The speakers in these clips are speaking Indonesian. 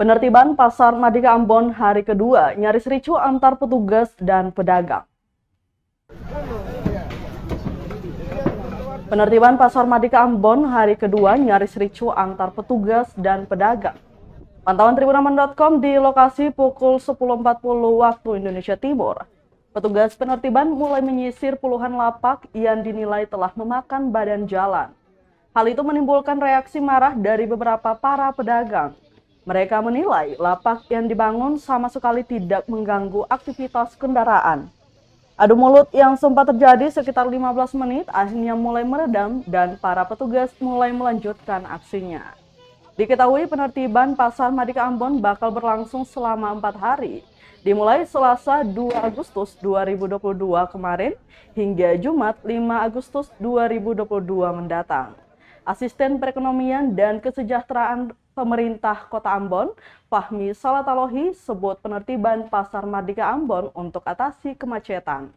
Penertiban Pasar Madika Ambon hari kedua nyaris ricuh antar petugas dan pedagang. Penertiban Pasar Madika Ambon hari kedua nyaris ricuh antar petugas dan pedagang. Pantauan Tribunaman.com di lokasi pukul 10.40 waktu Indonesia Timur. Petugas penertiban mulai menyisir puluhan lapak yang dinilai telah memakan badan jalan. Hal itu menimbulkan reaksi marah dari beberapa para pedagang. Mereka menilai lapak yang dibangun sama sekali tidak mengganggu aktivitas kendaraan. Adu mulut yang sempat terjadi sekitar 15 menit akhirnya mulai meredam dan para petugas mulai melanjutkan aksinya. Diketahui penertiban Pasar Madika Ambon bakal berlangsung selama 4 hari, dimulai Selasa 2 Agustus 2022 kemarin hingga Jumat 5 Agustus 2022 mendatang. Asisten Perekonomian dan Kesejahteraan Pemerintah Kota Ambon, Fahmi Salatalohi, sebut penertiban Pasar Madika Ambon untuk atasi kemacetan.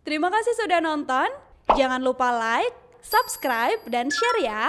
Terima kasih sudah nonton. Jangan lupa like, subscribe, dan share ya.